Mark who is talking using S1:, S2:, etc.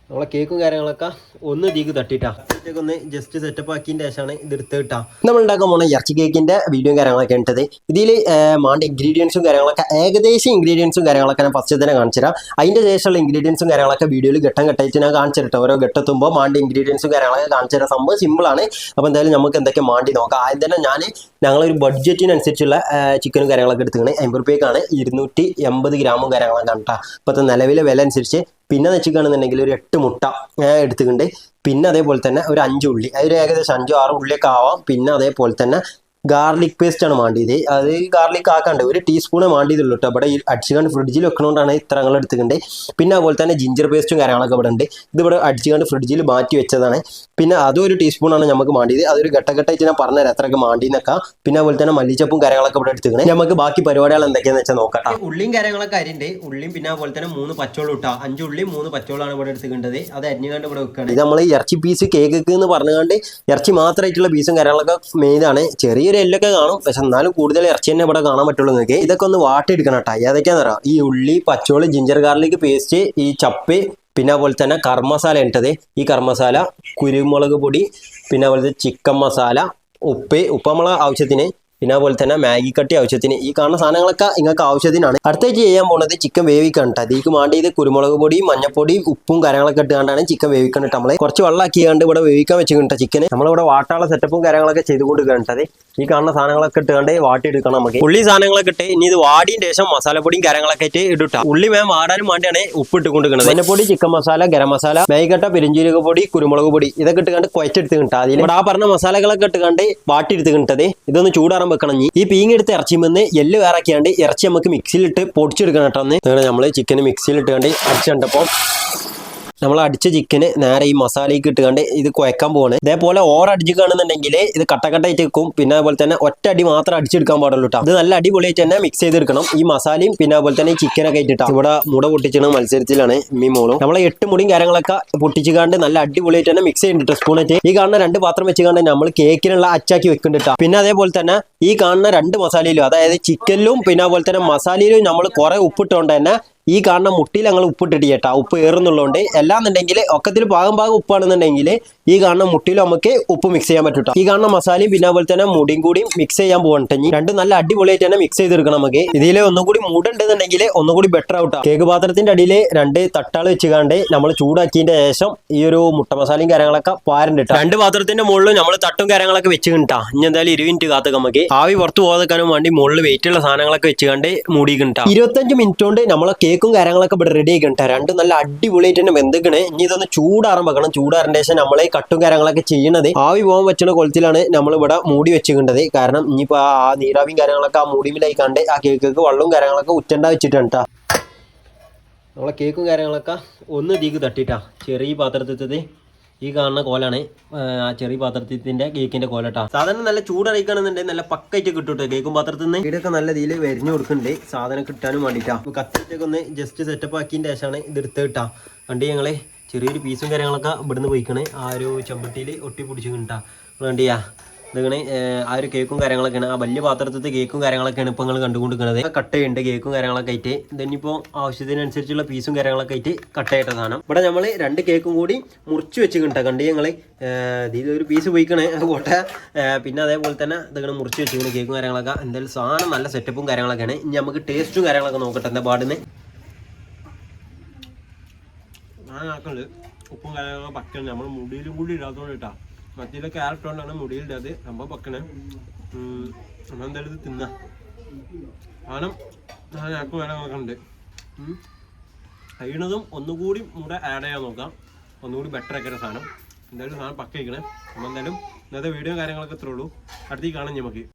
S1: നമ്മളെ കേക്കും കാര്യങ്ങളൊക്കെ ഒന്ന് ഇതിക്ക് തട്ടിട്ടാ ഒന്ന് ജസ്റ്റ് സെറ്റപ്പ് ആക്കിയതിൻ്റെ ശേഷമാണ് ഇത് എടുത്ത് കിട്ടാം. നമ്മൾ ഉണ്ടാക്കാൻ പോണ ഇറച്ചി കേക്കിന്റെ വീഡിയോയും കാര്യങ്ങളൊക്കെ ഉണ്ടത്. ഇതിൽ മാണ്ട ഇൻഗ്രീഡിയൻസും കാര്യങ്ങളൊക്കെ ഏകദേശം ഇൻഗ്രീഡിയൻസും കാര്യങ്ങളൊക്കെ ഞാൻ ഫസ്റ്റ് തന്നെ കാണിച്ചു തരാം. അതിന്റെ ശേഷമുള്ള ഇൻഗ്രീഡിയൻസും കാര്യങ്ങളൊക്കെ വീഡിയോയിൽ ഘട്ടം ഘട്ടമായിട്ട് ഞാൻ കാണിച്ചു തരട്ടെ. ഓരോ ഘട്ടത്തുമ്പോൾ മാണ്ട ഇൻഗ്രീഡിയൻസും കാര്യങ്ങളൊക്കെ കാണിച്ചു തരാൻ സംഭവം സിമ്പിളാണ്. അപ്പോൾ എന്തായാലും നമുക്ക് എന്തൊക്കെ മാണ്ടി നോക്കാം. ആദ്യം തന്നെ ഞങ്ങളൊരു ബഡ്ജറ്റിനനുസരിച്ചുള്ള ചിക്കനും കാര്യങ്ങളൊക്കെ എടുത്തുകൊണ്ട് 50 രൂപയ്ക്കാണ് 280 ഗ്രാമും കാര്യങ്ങളൊക്കെ കണ്ടാ. ഇപ്പോഴത്തെ നിലവിലെ വില അനുസരിച്ച്. പിന്നെ വെച്ചിട്ടാണെന്നുണ്ടെങ്കിൽ ഒരു 8 മുട്ട എടുത്തുകൊണ്ട്, പിന്നെ അതേപോലെ തന്നെ ഒരു 5 ഉള്ളി, അതൊരു ഏകദേശം 5-6 ഉള്ളിയൊക്കെ ആവാം. പിന്നെ അതേപോലെ തന്നെ ഗാർലിക് പേസ്റ്റ് ആണ് വേണ്ടിയത്. അത് ഗാർലിക് ആക്കാണ്ട് 1 ടീസ്പൂണേ വേണ്ടിയതുള്ളൂ കേട്ടോ. ഇവിടെ അടിച്ചുകൊണ്ട് ഫ്രിഡ്ജിൽ വെക്കണോണ്ടാണ് ഇത്ര ഞങ്ങൾ എടുത്തുകൊണ്ട്. പിന്നെ അതുപോലെ തന്നെ ജിഞ്ചർ പേസ്റ്റും കാര്യങ്ങളൊക്കെ ഇവിടെ ഉണ്ട്. ഇതിവിടെ അടിച്ചുകൊണ്ട് ഫ്രിഡ്ജിൽ മാറ്റി വെച്ചതാണ്. പിന്നെ അതും 1 ടീസ്പൂണാണ് നമുക്ക് വേണ്ടിയത്. അതൊരു ഘട്ടഘട്ടമായിട്ട് ഞാൻ പറഞ്ഞുതരാം എത്രയൊക്കെ മാണ്ടിന്നൊക്കെ. പിന്നെ അതുപോലെ തന്നെ മല്ലിച്ചപ്പും കാര്യങ്ങളൊക്കെ ഇവിടെ എടുത്തുകൊണ്ട് നമുക്ക് ബാക്കി പരിപാടികൾ എന്തൊക്കെയാണെന്ന് വെച്ചാൽ നോക്കാം. ഉള്ളിയും കാര്യങ്ങളൊക്കെ അരിണ്ട്. ഉള്ളിയും പിന്നെ അതുപോലെ തന്നെ 3 പച്ചോളം ഇട്ടാ. 5 ഉള്ളിയും 3 പച്ചോളാണ് ഇവിടെ എടുത്തുകൊണ്ടത്. അത് അരിഞ്ഞുകൊണ്ട് ഇവിടെ വെക്കുകയാണ്. ഇത് നമ്മൾ ഇറച്ചി പീസ് കേക്ക് എന്ന് പറഞ്ഞുകൊണ്ട് ഇറച്ചി മാത്രമായിട്ടുള്ള പീസും കാര്യങ്ങളൊക്കെ മെയിനാണ്. ചെറിയൊരു എല്ലൊക്കെ കാണും, പക്ഷെ എന്നാലും കൂടുതൽ ഇറച്ചി തന്നെ ഇവിടെ കാണാൻ പറ്റുള്ളൂ. നിങ്ങൾക്ക് ഇതൊക്കെ ഒന്ന് വാട്ടിയെടുക്കണം കേട്ടോ. ഏതൊക്കെയാണെന്ന് പറയാം. ഈ ഉള്ളി, പച്ചോള്, ജിഞ്ചർ ഗാർലിക് പേസ്റ്റ്, ഈ ചപ്പ്, പിന്നെ അതുപോലെ തന്നെ കർമ്മസാല ഇട്ടത്. ഈ കർമ്മസാല, കുരുമുളക് പൊടി, പിന്നെ അതുപോലെ ചിക്കൻ മസാല, ഉപ്പ് നമ്മളെ ആവശ്യത്തിന്, പിന്നെ അതുപോലെ തന്നെ മാഗി കട്ടി ആവശ്യത്തിന്. ഈ കാണുന്ന സാധനങ്ങളൊക്കെ നിങ്ങൾക്ക് ആവശ്യത്തിനാണ്. അടുത്തായിട്ട് ചെയ്യാൻ പോകുന്നത് ചിക്കൻ വേവിക്കണം കേട്ടോ. ഇതിലേക്ക് വേണ്ടിയത് കുരുമുളക് പൊടിയും മഞ്ഞപ്പൊടിയും ഉപ്പും കാര്യങ്ങളൊക്കെ ഇട്ടുകൊണ്ടാണ് ചിക്കൻ വേവിക്കണം. നമ്മൾ കുറച്ച് വെള്ളമാക്കിയാണ്ട് ഇവിടെ വേവിക്കാൻ വെച്ചിട്ടുണ്ട് ചിക്കൻ. നമ്മളിവിടെ വാട്ടാനുള്ള സെറ്റപ്പും കാര്യങ്ങളൊക്കെ ചെയ്തുകൊണ്ട് കേട്ടത്. ഈ കാണുന്ന സാധനങ്ങളൊക്കെ ഇട്ടുകൊണ്ട് വാട്ടിയെടുക്കണം നമുക്ക്. ഉള്ളി സാധനങ്ങളൊക്കെ ഇട്ട് ഇനി ഇത് വാടിയതിന് ശേഷം മസാലപ്പൊടിയും കാര്യങ്ങളൊക്കെ ആയിട്ട് ഇട്ടാം. ഉള്ളി വാടാനും വേണ്ടിയാണ് ഉപ്പ് ഇട്ടുകൊണ്ടിരിക്കുന്നത്. മഞ്ഞപ്പൊടി, ചിക്കൻ മസാല, ഗരം മസാല, മേഗട്ട, പെരിഞ്ചീരക പൊടി, കുരുമുളക് പൊടി ഇതൊക്കെ ഇട്ടുകൊണ്ട് കുഴച്ചെടുത്ത് കിട്ടാം. അതിൽ ഇവിടെ ആ പറഞ്ഞ മസാലകളൊക്കെ ഇട്ടുകൊണ്ട് വാട്ടിയെടുത്ത് കിട്ടത്. ഇതൊന്ന് ചൂടാറാൻ വെക്കണം. ഈ പീങ്ങെടുത്ത് ഇറച്ചിമെന്ന് എല്ല് വേറാക്കിയാണ്ട് ഇറച്ചി നമുക്ക് മിക്സിയിലിട്ട് പൊടിച്ചെടുക്കണം കേട്ടോ. ഒന്ന് നമ്മൾ ചിക്കന് മിക്സിയിലിട്ടുകൊണ്ട് അടിച്ചുണ്ടപ്പോൾ നമ്മൾ അടിച്ച ചിക്കന് നേരെ ഈ മസാലയ്ക്ക് ഇട്ടുകൊണ്ട് ഇത് കുഴക്കാൻ പോവാണ്. ഇതേപോലെ ഓരടിച്ച് കാണുന്നുണ്ടെങ്കിൽ ഇത് കട്ടക്കട്ടായിട്ട് വെക്കും. പിന്നെ അതുപോലെ തന്നെ ഒറ്റ അടി മാത്രം അടിച്ചെടുക്കാൻ പാടുള്ളൂ കേട്ടോ. ഇത് നല്ല അടിപൊളിയായിട്ട് തന്നെ മിക്സ് ചെയ്തെടുക്കണം. ഈ മസാലയും പിന്നെ അതുപോലെ തന്നെ ഈ ചിക്കനൊക്കെ ഇട്ടിട്ടാ. ഇവിടെ മുട പൊട്ടിച്ചിട്ട് മത്സരത്തിലാണ് മോളും. നമ്മളെ 8 മുടിയും കാര്യങ്ങളൊക്കെ പൊട്ടിച്ചുകാണ്ട് നല്ല അടിപൊളിയായിട്ട് തന്നെ മിക്സ് ചെയ്യുന്നുണ്ട് സ്പൂണായിട്ട്. ഈ കാണുന്ന 2 പാത്രം വെച്ചുകൊണ്ട് നമ്മൾ കേക്കിനുള്ള അച്ചാക്കി വെക്കുന്നുണ്ട്. പിന്നെ അതേപോലെ തന്നെ ഈ കാണുന്ന 2 മസാലയിലും, അതായത് ചിക്കനിലും പിന്നെ അതുപോലെ തന്നെ മസാലയിലും നമ്മൾ കുറെ ഉപ്പിട്ടുകൊണ്ട് തന്നെ ഈ കാണുന്ന മുട്ടിയിൽ ഞങ്ങൾ ഉപ്പിട്ടിട്ട് ചേട്ടാ. ഉപ്പ് ഏറുന്നുള്ളതുകൊണ്ട് എല്ലാന്നുണ്ടെങ്കിൽ ഒക്കത്തിൽ ഭാഗം ഉപ്പാണെന്നുണ്ടെങ്കിൽ ഈ കാണുന്ന മുട്ടിയിൽ നമുക്ക് ഉപ്പ് മിക്സ് ചെയ്യാൻ പറ്റൂട്ടോ. ഈ കാണുന്ന മസാലയും പിന്നെ അതുപോലെ തന്നെ മുടിയും കൂടി മിക്സ് ചെയ്യാൻ പോകട്ടെ. രണ്ടും നല്ല അടിപൊളിയായിട്ട് തന്നെ മിക്സ് ചെയ്തെടുക്കണം നമുക്ക്. ഇതിൽ ഒന്നും കൂടി മൂടുണ്ടെന്നുണ്ടെങ്കിൽ ഒന്നും കൂടി ബെറ്റർ ആവട്ടോ. കേക്ക് പാത്രത്തിന്റെ അടിയിൽ 2 തട്ടാൾ വെച്ചുകാണ്ട് നമ്മൾ ചൂടാക്കിയതിന്റെ ശേഷം ഈ ഒരു മുട്ട മസാലയും കാര്യങ്ങളൊക്കെ പാരണ്ട്. 2 പാത്രത്തിന്റെ മുകളിൽ നമ്മൾ തട്ടും കാര്യങ്ങളൊക്കെ വെച്ച് കിട്ടാം. ഇനി എന്തായാലും 20 മിനിറ്റ് കാത്ത് നമുക്ക് ആവി പുറത്ത് പോകാതെക്കാനും വേണ്ടി മുകളിൽ വെയിറ്റ് ഉള്ള സാധനങ്ങളൊക്കെ വെച്ചുകാണ്ട് മൂടി കിട്ടാം. 25 മിനിറ്റ് കൊണ്ട് നമ്മളെ കേക്കും കാര്യങ്ങളൊക്കെ ഇവിടെ റെഡി ആയിട്ടാ. 2 നല്ല അടിപൊളിയായിട്ട് തന്നെ വെന്തിക്കണേ. ഇനി ഇതൊന്ന് ചൂടാറാൻ വെക്കണം. ചൂടാറിന്റെ ശേഷം നമ്മളെ കട്ടും കാര്യങ്ങളൊക്കെ ചെയ്യണത് ആവി പോകാൻ പറ്റുന്ന കൊലത്തിലാണ് നമ്മൾ ഇവിടെ മൂടി വെച്ചിട്ടുണ്ടത്. കാരണം ഇനിയിപ്പോ ആ നീരാവിയും കാര്യങ്ങളൊക്കെ ആ മൂടിയിലായിക്കാണ്ട് ആ കേക്കൊക്കെ വെള്ളവും കാര്യങ്ങളൊക്കെ ഉറ്റണ്ട വെച്ചിട്ടുണ്ട് കേട്ടോ. നമ്മളെ കേക്കും കാര്യങ്ങളൊക്കെ ഒന്ന് ഇതിക്ക് തട്ടിട്ടാ. ചെറിയ പാത്രത്തിത്തത് ഈ കാണുന്ന കോലാണ് ആ ചെറിയ പാത്രത്തിന്റെ കേക്കിന്റെ കോലട്ടാ. സാധനം നല്ല ചൂടറിയിക്കണമെന്നുണ്ടെങ്കിൽ നല്ല പക്കായിട്ട് കിട്ടൂട്ടെ കേക്കും പാത്രത്തിൽ നിന്ന്. ഇവിടെയൊക്കെ നല്ല രീതിയിൽ വരിഞ്ഞു കൊടുക്കുന്നുണ്ട് സാധനം കിട്ടാനും വേണ്ടിയിട്ടാ. കത്തിട്ടൊക്കെ ഒന്ന് ജസ്റ്റ് സെറ്റപ്പ് ആക്കിയതിന്റെ ശേഷമാണ് ഇത് എടുത്ത് കിട്ടാ. വണ്ടി ഞങ്ങള് ചെറിയൊരു പീസും കാര്യങ്ങളൊക്കെ ഇവിടുന്ന് പോയിക്കണേ. ആ ഒരു ചെമ്പട്ടിയിൽ ഒട്ടി പിടിച്ചു കിട്ടാ. വേണ്ടിയാ ഇതാണ് ആ ഒരു കേക്കും കാര്യങ്ങളൊക്കെയാണ്. ആ വലിയ പാത്രത്തിലത്തെ കേക്കും കാര്യങ്ങളൊക്കെയാണ് ഇപ്പോൾ നിങ്ങൾ കണ്ടുകൊണ്ടിരിക്കുന്നത്. കട്ട് ചെയ്യുന്നുണ്ട് കേക്കും കാര്യങ്ങളൊക്കെ ആയിട്ട്. ഇതിനിപ്പോൾ ആവശ്യത്തിനനുസരിച്ചുള്ള പീസും കാര്യങ്ങളൊക്കെ ആയിട്ട് കട്ട് ചെയ്ത സാധനം. ഇവിടെ നമ്മൾ 2 കേക്കും കൂടി മുറിച്ച് വെച്ച് കിട്ടാം. കണ്ടി ഞങ്ങൾ ഇതിലൊരു പീസ് പോയിക്കണേ പോട്ടെ. പിന്നെ അതേപോലെ തന്നെ ഇതൊക്കെ മുറിച്ച് വെച്ചിരിക്കുന്നത് കേക്കും കാര്യങ്ങളൊക്കെ. എന്തായാലും സാധനം നല്ല സെറ്റപ്പും കാര്യങ്ങളൊക്കെയാണ്. ഇനി നമുക്ക് ടേസ്റ്റും കാര്യങ്ങളൊക്കെ നോക്കട്ടെ എന്താ പാടുന്ന്. ആക്കുന്നുണ്ട് ഉപ്പും കാര്യങ്ങളൊക്കെ പറ്റുന്നുണ്ട്. നമ്മൾ മുടിയിലും കൂടി ഇടാത്തോണ്ട് കേട്ടാ. മറ്റേ ക്യാരറ്റ് കൊണ്ടാണ് മുടിയിൻ്റെ അത് സംഭവം പക്കണേ. നമ്മൾ എന്തായാലും ഇത് തിന്നാം. സാധനം ഞാക്കും കാര്യങ്ങളൊക്കെ ഉണ്ട്. കഴിയണതും ഒന്നുകൂടി കൂടെ ആഡ് ചെയ്യാൻ നോക്കാം. ഒന്നുകൂടി ബെറ്റർ ആക്കിയ സാധനം. എന്തായാലും സാധനം പക്ക വയ്ക്കണേ. നമ്മൾ എന്തായാലും ഇന്നത്തെ വീഡിയോ കാര്യങ്ങളൊക്കെ ഇത്രേ ഉള്ളൂ. അടുത്തേക്ക് കാണാം നമുക്ക്.